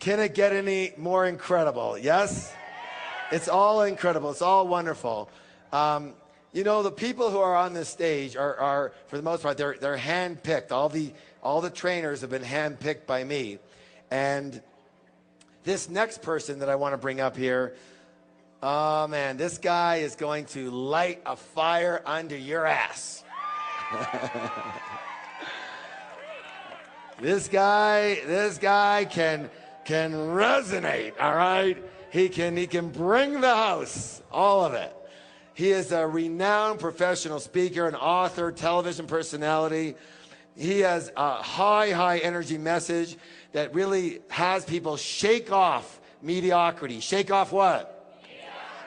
Can it get any more incredible? Yes? It's all incredible. It's all wonderful. You know, the people who are on this stage are for the most part, they're hand-picked. All the trainers have been hand-picked by me. And this next person that I want to bring up here, oh man, this guy is going to light a fire under your ass. This guy can resonate, all right? He can bring the house, all of it. He is a renowned professional speaker, an author, television personality. He has a high energy message that really has people shake off mediocrity. Shake off what?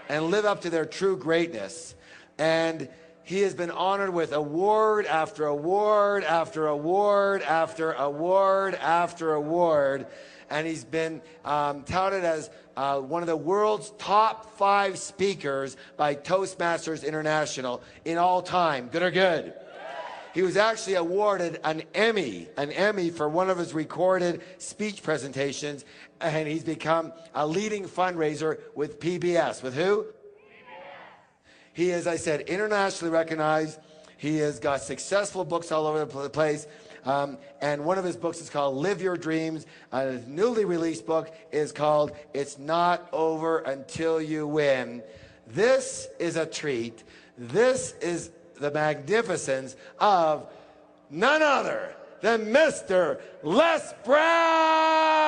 And live up to their true greatness. And he has been honored with award after award after award after award after award. And he's been touted as one of the world's top 5 speakers by Toastmasters International in all time. Good or good? He was actually awarded an Emmy for one of his recorded speech presentations, and he's become a leading fundraiser with PBS. With who? He is, I said, internationally recognized. He has got successful books all over the place. And one of his books is called Live Your Dreams. His newly released book is called It's Not Over Until You Win. This is a treat. This is the magnificence of none other than Mr. Les Brown.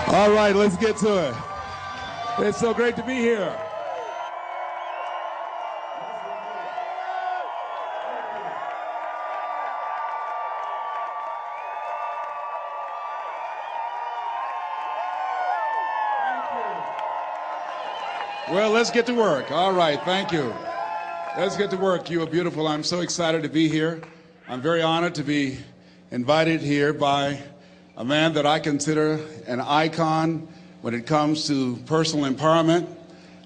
All right, let's get to it. It's so great to be here. Well, let's get to work. All right, thank you. Let's get to work. You are beautiful. I'm so excited to be here. I'm very honored to be invited here by a man that I consider an icon when it comes to personal empowerment,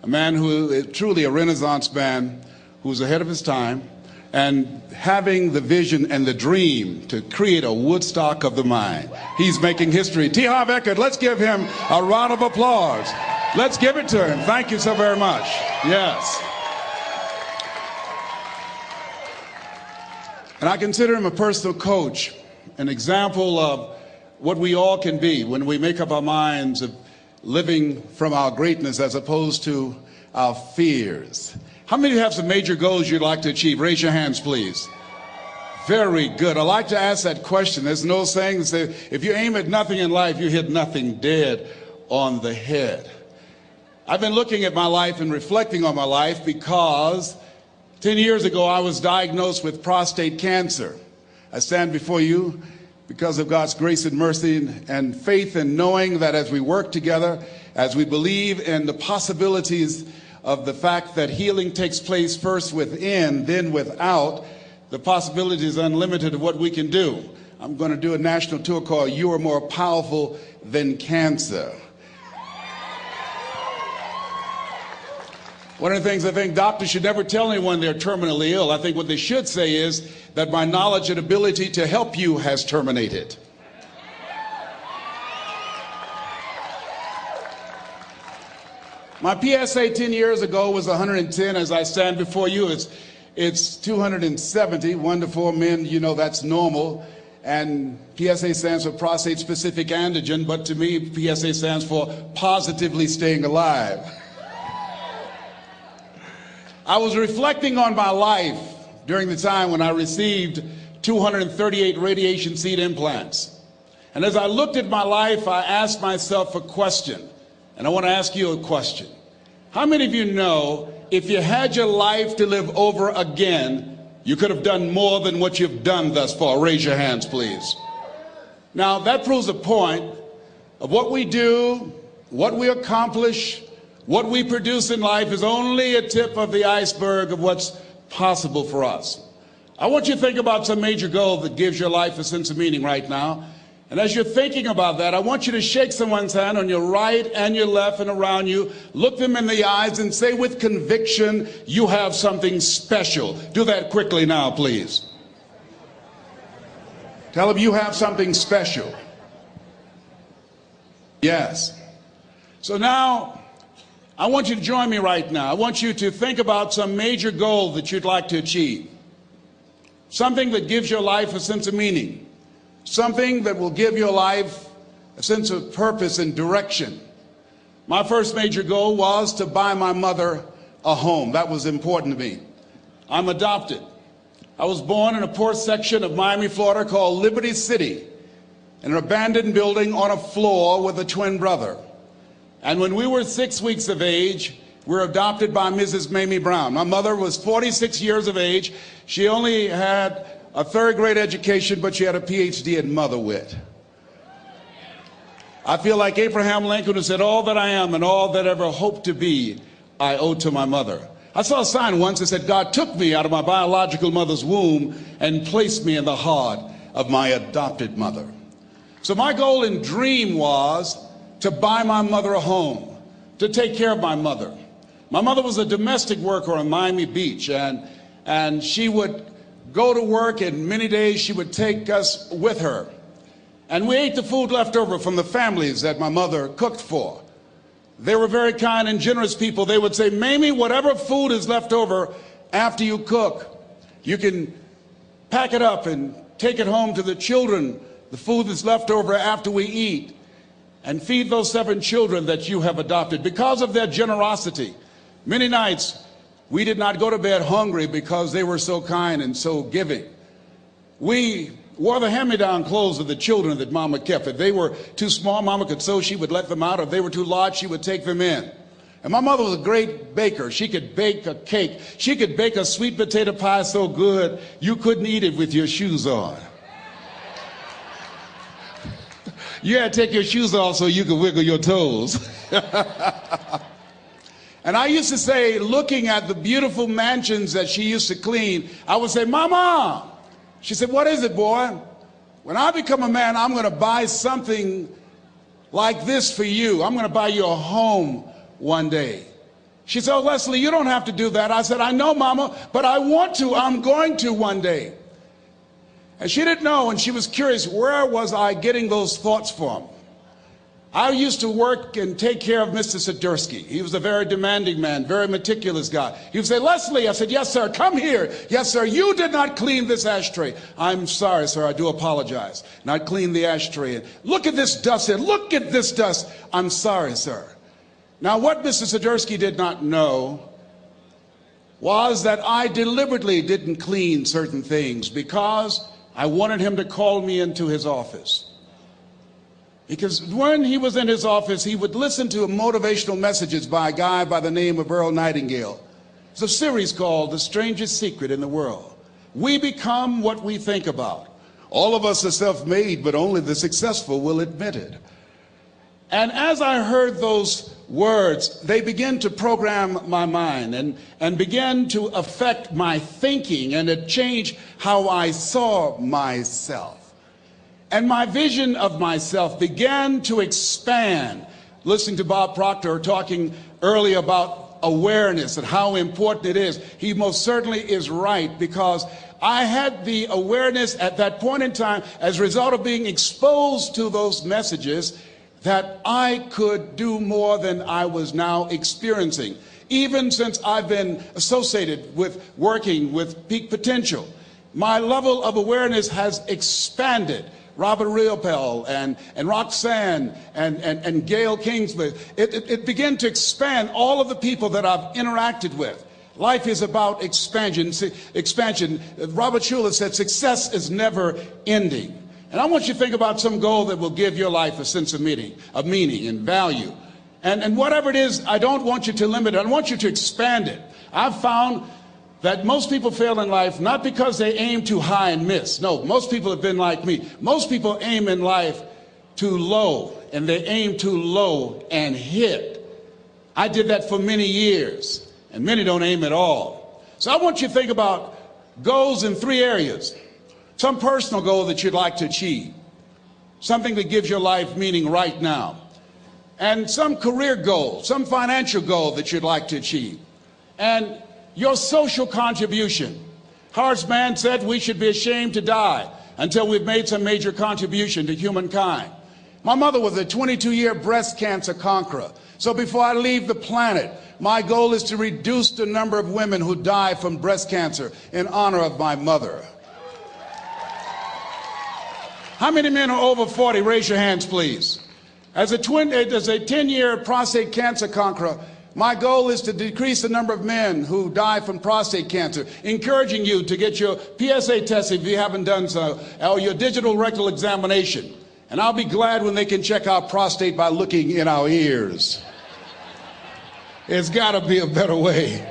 a man who is truly a Renaissance man who's ahead of his time and having the vision and the dream to create a Woodstock of the mind. He's making history. T. Harv Eckert, let's give him a round of applause. Let's give it to him. Thank you so very much. Yes. And I consider him a personal coach, an example of what we all can be when we make up our minds of living from our greatness as opposed to our fears. How many of you have some major goals you'd like to achieve? Raise your hands, please. Very good. I like to ask that question. There's no saying that if you aim at nothing in life, you hit nothing dead on the head. I've been looking at my life and reflecting on my life because 10 years ago I was diagnosed with prostate cancer. I stand before you because of God's grace and mercy and faith, and knowing that as we work together, as we believe in the possibilities of the fact that healing takes place first within, then without, the possibility is unlimited of what we can do. I'm going to do a national tour called You Are More Powerful Than Cancer. One of the things I think doctors should never tell anyone they're terminally ill. I think what they should say is that my knowledge and ability to help you has terminated. My PSA 10 years ago was 110. As I stand before you, it's 270. 1 to 4 men, you know, that's normal. And PSA stands for prostate specific antigen, but to me, PSA stands for positively staying alive. I was reflecting on my life during the time when I received 238 radiation seed implants. And as I looked at my life, I asked myself a question. And I want to ask you a question. How many of you know if you had your life to live over again, you could have done more than what you've done thus far? Raise your hands, please. Now, that proves a point of what we do, what we accomplish, what we produce in life is only a tip of the iceberg of what's possible for us. I want you to think about some major goal that gives your life a sense of meaning right now. And as you're thinking about that, I want you to shake someone's hand on your right and your left and around you. Look them in the eyes and say with conviction, you have something special. Do that quickly now, please. Tell them you have something special. Yes. So now, I want you to join me right now. I want you to think about some major goal that you'd like to achieve. Something that gives your life a sense of meaning. Something that will give your life a sense of purpose and direction. My first major goal was to buy my mother a home. That was important to me. I'm adopted. I was born in a poor section of Miami, Florida called Liberty City, in an abandoned building on a floor with a twin brother. And when we were 6 weeks of age, we were adopted by Mrs. Mamie Brown. My mother was 46 years of age. She only had a third grade education, but she had a PhD in mother wit. I feel like Abraham Lincoln, who said, all that I am and all that ever hope to be, I owe to my mother. I saw a sign once that said, God took me out of my biological mother's womb and placed me in the heart of my adopted mother. So my goal and dream was to buy my mother a home, to take care of my mother. My mother was a domestic worker on Miami Beach, and she would go to work, and many days she would take us with her. And we ate the food left over from the families that my mother cooked for. They were very kind and generous people. They would say, Mamie, whatever food is left over after you cook, you can pack it up and take it home to the children, the food that's left over after we eat, and feed those 7 children that you have adopted. Because of their generosity, many nights we did not go to bed hungry because they were so kind and so giving. We wore the hand-me-down clothes of the children that Mama kept. If they were too small, Mama could sew, she would let them out. If they were too large, she would take them in. And my mother was a great baker. She could bake a cake. She could bake a sweet potato pie so good you couldn't eat it with your shoes on. You had to take your shoes off so you could wiggle your toes. And I used to say, looking at the beautiful mansions that she used to clean, I would say, Mama. She said, what is it, boy? When I become a man, I'm going to buy something like this for you. I'm going to buy you a home one day. She said, oh, Leslie, you don't have to do that. I said, I know, Mama, but I want to. I'm going to one day. And she didn't know, and she was curious, where was I getting those thoughts from? I used to work and take care of Mr. Sidursky. He was a very demanding man, very meticulous guy. He would say, Leslie, I said, yes, sir, come here. Yes, sir, you did not clean this ashtray. I'm sorry, sir, I do apologize. And I'd clean the ashtray. And look at this dust here. Look at this dust. I'm sorry, sir. Now, what Mr. Sidursky did not know was that I deliberately didn't clean certain things because I wanted him to call me into his office. Because when he was in his office, he would listen to motivational messages by a guy by the name of Earl Nightingale. It's a series called The Strangest Secret in the World. We become what we think about. All of us are self-made, but only the successful will admit it. And as I heard those words, they began to program my mind and began to affect my thinking, and it changed how I saw myself. And my vision of myself began to expand. Listening to Bob Proctor talking earlier about awareness and how important it is, he most certainly is right, because I had the awareness at that point in time, as a result of being exposed to those messages, that I could do more than I was now experiencing. Even since I've been associated with working with Peak Potential, my level of awareness has expanded. Robert Riopel and Roxanne and Gail Kingsley, it began to expand all of the people that I've interacted with. Life is about expansion. Robert Schuller said success is never ending. And I want you to think about some goal that will give your life a sense of meaning and value. And whatever it is, I don't want you to limit it. I want you to expand it. I've found that most people fail in life not because they aim too high and miss. No, most people have been like me. Most people aim in life too low, and they aim too low and hit. I did that for many years, and many don't aim at all. So I want you to think about goals in 3 areas. Some personal goal that you'd like to achieve, something that gives your life meaning right now, and some career goal, some financial goal that you'd like to achieve, and your social contribution. Horace Mann said we should be ashamed to die until we've made some major contribution to humankind. My mother was a 22-year breast cancer conqueror. So before I leave the planet, my goal is to reduce the number of women who die from breast cancer in honor of my mother. How many men are over 40? Raise your hands, please. As a 10-year prostate cancer conqueror, my goal is to decrease the number of men who die from prostate cancer, encouraging you to get your PSA test if you haven't done so, or your digital rectal examination. And I'll be glad when they can check our prostate by looking in our ears. It's got to be a better way.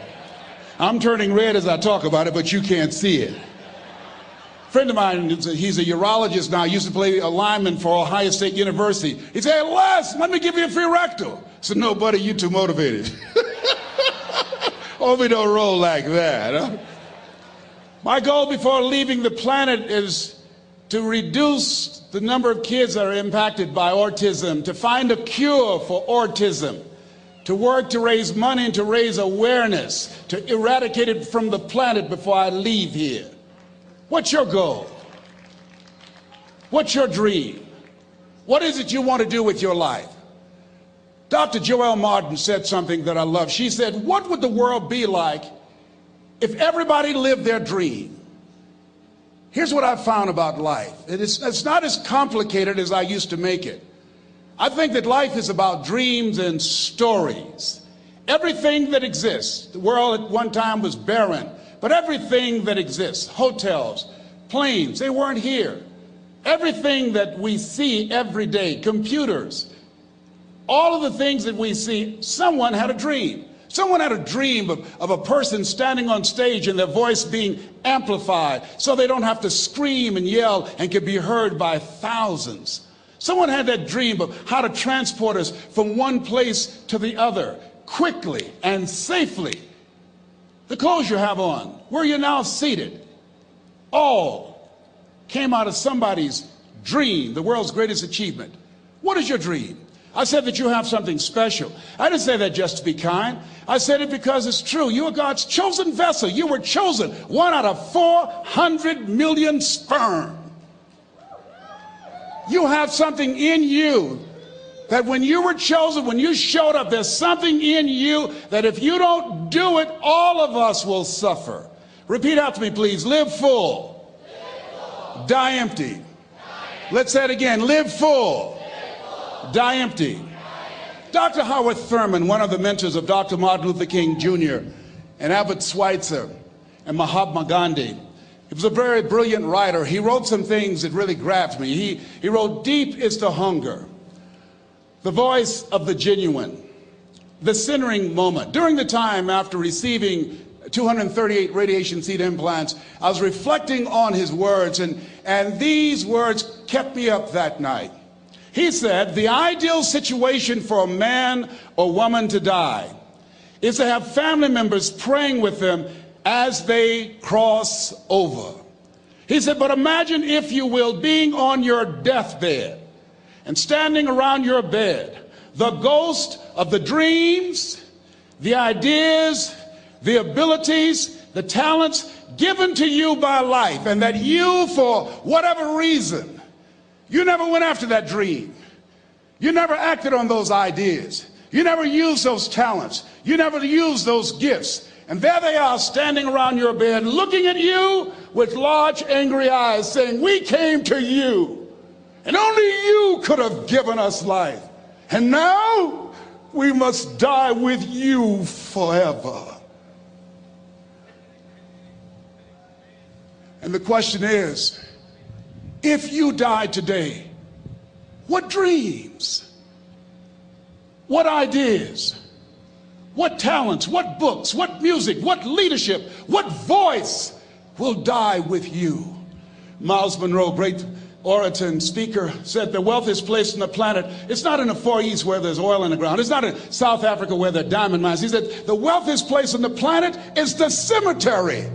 I'm turning red as I talk about it, but you can't see it. A friend of mine, he's a urologist now, used to play a lineman for Ohio State University. He said, "Hey, Les, let me give you a free rectal." I said, "No, buddy, you too motivated." Hope we don't roll like that. Huh? My goal before leaving the planet is to reduce the number of kids that are impacted by autism, to find a cure for autism, to work to raise money and to raise awareness, to eradicate it from the planet before I leave here. What's your goal? What's your dream? What is it you want to do with your life? Dr. Joelle Martin said something that I love. She said, "What would the world be like if everybody lived their dream?" Here's what I've found about life. It's not as complicated as I used to make it. I think that life is about dreams and stories. Everything that exists, the world at one time was barren, but everything that exists, hotels, planes, they weren't here. Everything that we see every day, computers, all of the things that we see, someone had a dream. Someone had a dream of a person standing on stage and their voice being amplified so they don't have to scream and yell and can be heard by thousands. Someone had that dream of how to transport us from one place to the other quickly and safely. The clothes you have on, where you're now seated, all came out of somebody's dream, the world's greatest achievement. What is your dream? I said that you have something special. I didn't say that just to be kind. I said it because it's true. You are God's chosen vessel. You were chosen, 1 out of 400 million sperm. You have something in you that when you were chosen, when you showed up, there's something in you that if you don't do it, all of us will suffer. Repeat after me, please. Live full. Die empty. Let's say it again. Live full. Die empty. Dr. Howard Thurman, one of the mentors of Dr. Martin Luther King Jr. and Albert Schweitzer and Mahatma Gandhi, he was a very brilliant writer. He wrote some things that really grabbed me. He wrote, "Deep is the hunger, the voice of the genuine, the centering moment." During the time after receiving 238 radiation seed implants, I was reflecting on his words, and these words kept me up that night. He said, "The ideal situation for a man or woman to die is to have family members praying with them as they cross over." He said, "But imagine, if you will, being on your deathbed and standing around your bed, the ghost of the dreams, the ideas, the abilities, the talents given to you by life, and that you, for whatever reason, you never went after that dream. You never acted on those ideas. You never used those talents. You never used those gifts. And there they are standing around your bed looking at you with large angry eyes saying, 'We came to you and only you could have given us life. And now we must die with you forever.'" And the question is, if you died today, what dreams, what ideas, what talents, what books, what music, what leadership, what voice will die with you? Miles Monroe, great orator and speaker, said the wealthiest place on the planet, it's not in the Far East where there's oil in the ground. It's not in South Africa where there are diamond mines. He said the wealthiest place on the planet is the cemetery.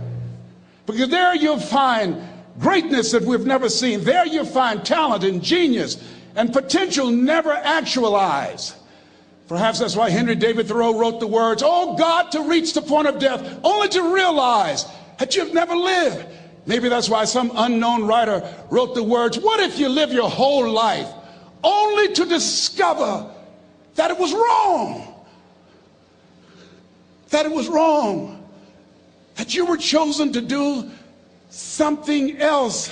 Because there you'll find greatness that we've never seen. There you'll find talent and genius and potential never actualized. Perhaps that's why Henry David Thoreau wrote the words, "Oh God, to reach the point of death, only to realize that you've never lived." Maybe that's why some unknown writer wrote the words, "What if you live your whole life only to discover that it was wrong? That it was wrong. That you were chosen to do something else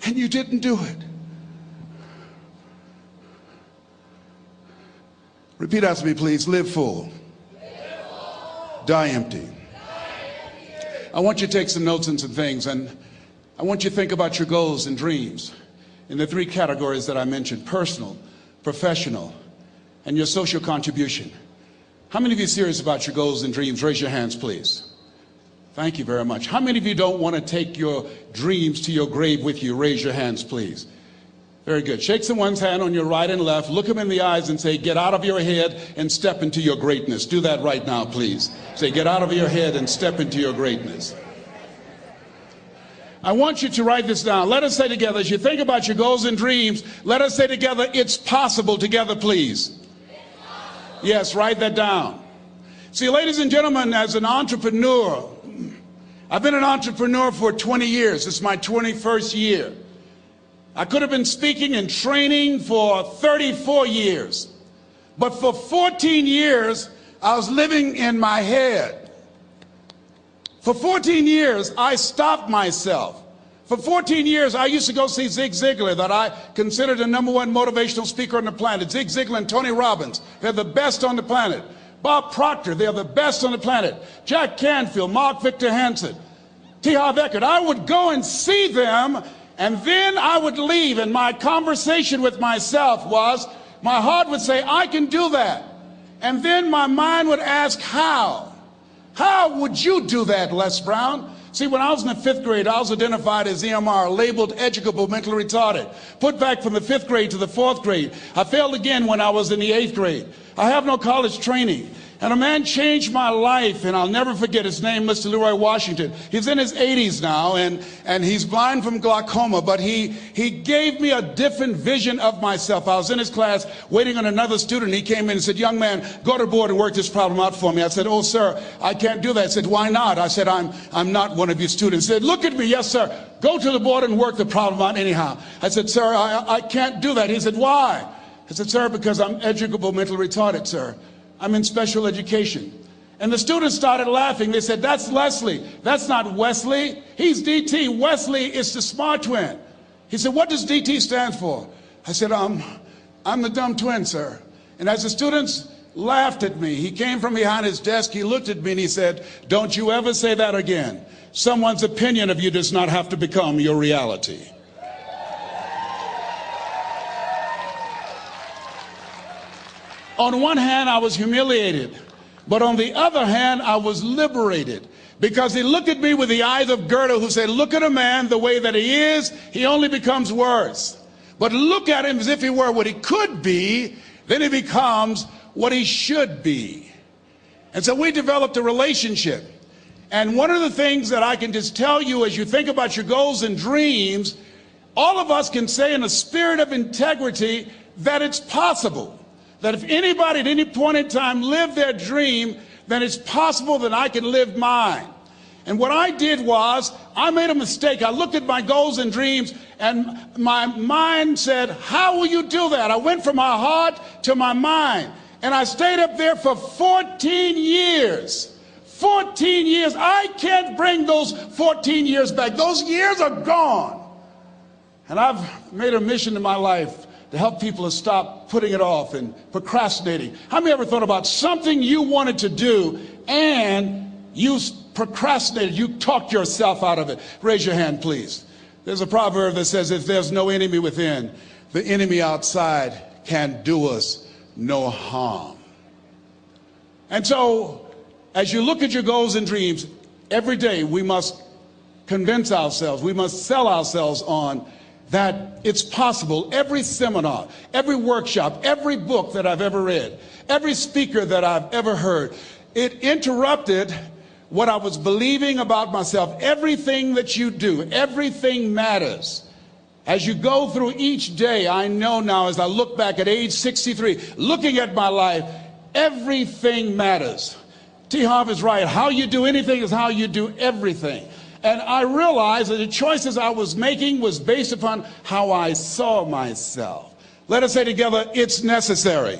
and you didn't do it." Repeat after me, please. Live full. Die empty. I want you to take some notes and some things, and I want you to think about your goals and dreams in the three categories that I mentioned: personal, professional, and your social contribution. How many of you are serious about your goals and dreams? Raise your hands, please. Thank you very much. How many of you don't want to take your dreams to your grave with you? Raise your hands, please. Very good. Shake someone's hand on your right and left. Look them in the eyes and say, "Get out of your head and step into your greatness." Do that right now, please. Say, "Get out of your head and step into your greatness." I want you to write this down. Let us say together, as you think about your goals and dreams, let us say together, "It's possible," together, please. Yes, write that down. See, ladies and gentlemen, as an entrepreneur, I've been an entrepreneur for 20 years. It's my 21st year. I could have been speaking and training for 34 years. But for 14 years, I was living in my head. For 14 years, I stopped myself. For 14 years, I used to go see Zig Ziglar, that I considered the #1 motivational speaker on the planet. Zig Ziglar and Tony Robbins, they're the best on the planet. Bob Proctor, they're the best on the planet. Jack Canfield, Mark Victor Hansen, T. Harv Eckert. I would go and see them, and then I would leave, and my conversation with myself was, my heart would say, "I can do that." And then my mind would ask, how? How would you do that, Les Brown? See, when I was in the 5th grade, I was identified as EMR, labeled educable, mentally retarded. Put back from the 5th grade to the 4th grade. I failed again when I was in the 8th grade. I have no college training. And a man changed my life, and I'll never forget his name, Mr. Leroy Washington. He's in his 80s now, and he's blind from glaucoma, but he gave me a different vision of myself. I was in his class waiting on another student. He came in and said, "Young man, go to the board and work this problem out for me." I said, "Oh, sir, I can't do that." He said, "Why not?" I said, I'm not one of your students." He said, "Look at me." "Yes, sir. Go to the board and work the problem out anyhow." I said, "Sir, I can't do that." He said, "Why?" I said, "Sir, because I'm educable, mentally retarded, sir. I'm in special education." And the students started laughing. They said, "That's Leslie. That's not Wesley. He's DT. Wesley is the smart twin." He said, "What does DT stand for?" I said, I'm the dumb twin, sir." And as the students laughed at me, he came from behind his desk, he looked at me and he said, "Don't you ever say that again. Someone's opinion of you does not have to become your reality." On one hand, I was humiliated, but on the other hand, I was liberated, because he looked at me with the eyes of Goethe, who said, "Look at a man the way that he is, he only becomes worse. But look at him as if he were what he could be, then he becomes what he should be." And so we developed a relationship. And one of the things that I can just tell you as you think about your goals and dreams, all of us can say in a spirit of integrity that it's possible. That if anybody at any point in time lived their dream, then it's possible that I can live mine. And what I did was, I made a mistake. I looked at my goals and dreams, and my mind said, "How will you do that?" I went from my heart to my mind, and I stayed up there for 14 years. 14 years. I can't bring those 14 years back. Those years are gone. And I've made a mission in my life to help people to stop putting it off and procrastinating. How many ever thought about something you wanted to do and you procrastinated, you talked yourself out of it? Raise your hand, please. There's a proverb that says, if there's no enemy within, the enemy outside can do us no harm. And so, as you look at your goals and dreams, every day we must convince ourselves, we must sell ourselves on that it's possible. Every seminar, every workshop, every book that I've ever read, every speaker that I've ever heard, it interrupted what I was believing about myself. Everything that you do, everything matters. As you go through each day, I know now as I look back at age 63, looking at my life, everything matters. T. Harv is right. How you do anything is how you do everything. And I realized that the choices I was making was based upon how I saw myself. Let us say together, it's necessary.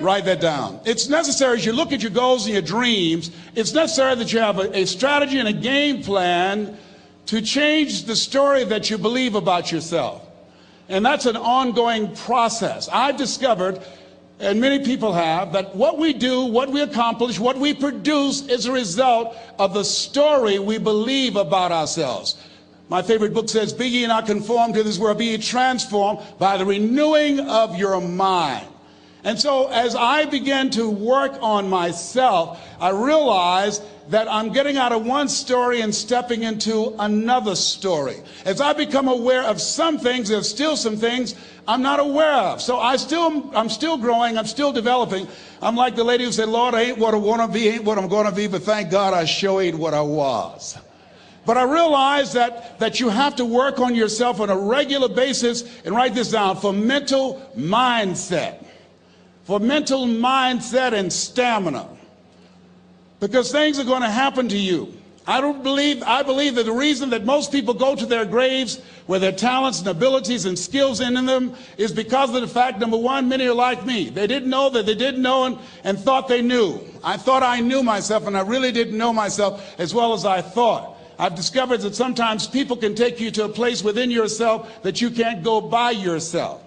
Write that down. It's necessary as you look at your goals and your dreams, it's necessary that you have a strategy and a game plan to change the story that you believe about yourself. And that's an ongoing process. I've discovered, and many people have, that what we do, what we accomplish, what we produce is a result of the story we believe about ourselves. My favorite book says, "Be ye not conformed to this world, be ye transformed by the renewing of your mind." And so as I began to work on myself, I realized that I'm getting out of one story and stepping into another story. As I become aware of some things, there's still some things I'm not aware of. So I'm still growing, I'm still developing. I'm like the lady who said, "Lord, I ain't what I want to be, ain't what I'm going to be, but thank God I sure ain't what I was." But I realize that you have to work on yourself on a regular basis, and write this down, for mental mindset. For mental mindset and stamina. Because things are going to happen to you. I believe that the reason that most people go to their graves with their talents and abilities and skills in them is because of the fact, number one, many are like me. They didn't know that they didn't know and thought they knew. I thought I knew myself, and I really didn't know myself as well as I thought. I've discovered that sometimes people can take you to a place within yourself that you can't go by yourself.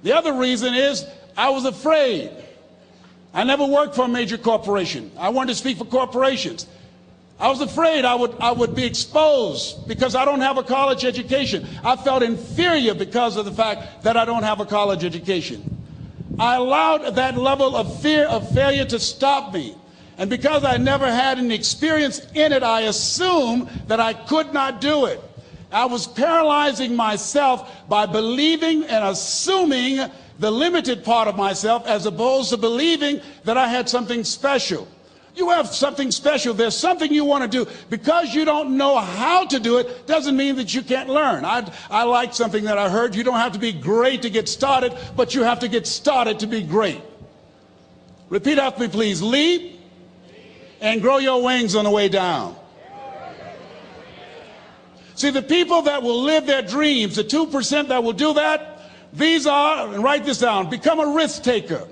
The other reason is I was afraid. I never worked for a major corporation. I wanted to speak for corporations. I was afraid I would be exposed because I don't have a college education. I felt inferior because of the fact that I don't have a college education. I allowed that level of fear of failure to stop me. And because I never had any experience in it, I assumed that I could not do it. I was paralyzing myself by believing and assuming the limited part of myself as opposed to believing that I had something special. You have something special. There's something you want to do. Because you don't know how to do it doesn't mean that you can't learn. I like something that I heard. You don't have to be great to get started, but you have to get started to be great. Repeat after me, please. Leap and grow your wings on the way down. See, the people that will live their dreams, the 2% that will do that, these are, and write this down, become a risk taker.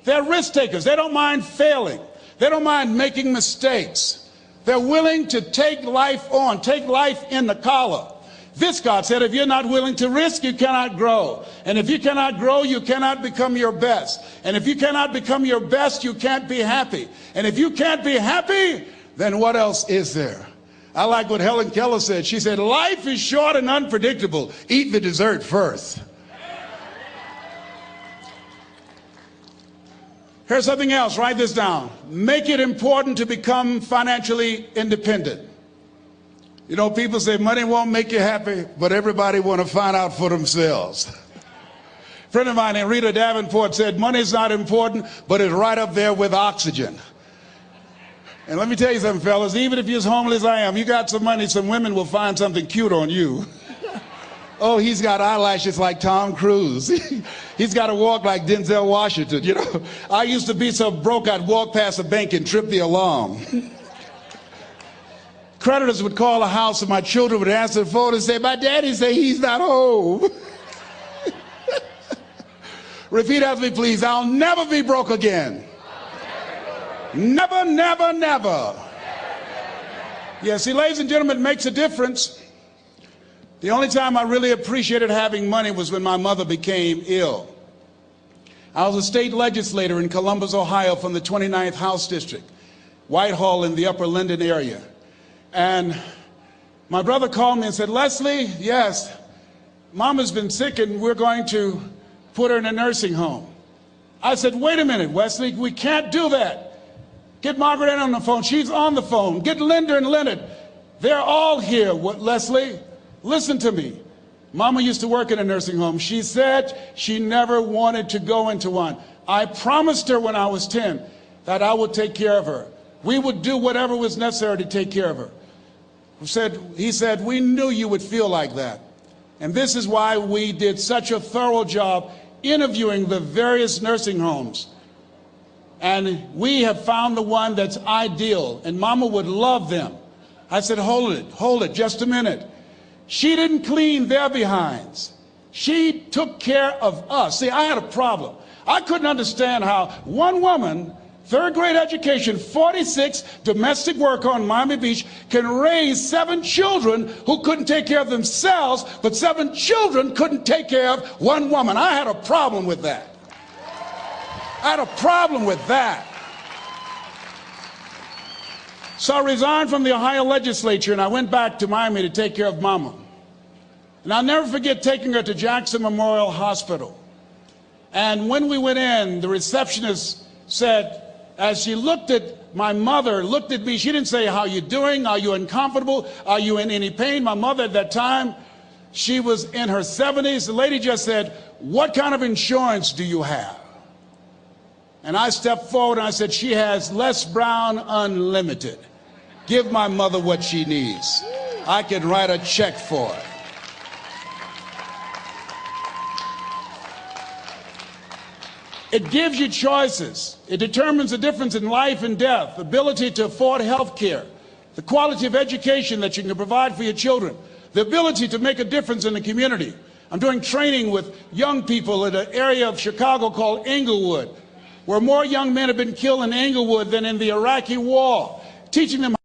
They're risk takers. They don't mind failing. They don't mind making mistakes. They're willing to take life on, take life in the collar. This, God said, if you're not willing to risk, you cannot grow. And if you cannot grow, you cannot become your best. And if you cannot become your best, you can't be happy. And if you can't be happy, then what else is there? I like what Helen Keller said. She said, life is short and unpredictable. Eat the dessert first. Here's something else. Write this down. Make it important to become financially independent. You know, people say money won't make you happy, but everybody want to find out for themselves. A friend of mine named Rita Davenport said, money's not important, but it's right up there with oxygen. And let me tell you something, fellas, even if you're as homeless as I am, you got some money, some women will find something cute on you. Oh, he's got eyelashes like Tom Cruise. He's got to walk like Denzel Washington, you know. I used to be so broke I'd walk past a bank and trip the alarm. Creditors would call the house and my children would answer the phone and say, my daddy say he's not home. Repeat after me, please. I'll never be broke again. Never, never, never. Yeah, see, ladies and gentlemen, it makes a difference. The only time I really appreciated having money was when my mother became ill. I was a state legislator in Columbus, Ohio from the 29th House District, Whitehall in the Upper Linden area. And my brother called me and said, Leslie, yes, Mama's been sick and we're going to put her in a nursing home. I said, wait a minute, Wesley, we can't do that. Get Margaret Ann on the phone. She's on the phone. Get Linda and Leonard. They're all here, Leslie. Listen to me. Mama used to work in a nursing home. She said she never wanted to go into one. I promised her when I was 10 that I would take care of her. We would do whatever was necessary to take care of her. He said, we knew you would feel like that. And this is why we did such a thorough job interviewing the various nursing homes. And we have found the one that's ideal, and Mama would love them. I said, hold it, just a minute. She didn't clean their behinds. She took care of us. See, I had a problem. I couldn't understand how one woman, third grade education, 46, domestic worker on Miami Beach, can raise 7 children who couldn't take care of themselves, but 7 children couldn't take care of one woman. I had a problem with that. I had a problem with that. So I resigned from the Ohio legislature and I went back to Miami to take care of Mama. And I'll never forget taking her to Jackson Memorial Hospital. And when we went in, the receptionist said, as she looked at my mother, looked at me, she didn't say, how you doing? Are you uncomfortable? Are you in any pain? My mother at that time, she was in her 70s. The lady just said, what kind of insurance do you have? And I stepped forward and I said, she has Les Brown Unlimited. Give my mother what she needs. I can write a check for her. It gives you choices. It determines the difference in life and death, ability to afford health care, the quality of education that you can provide for your children, the ability to make a difference in the community. I'm doing training with young people in an area of Chicago called Englewood, where more young men have been killed in Englewood than in the Iraqi war, teaching them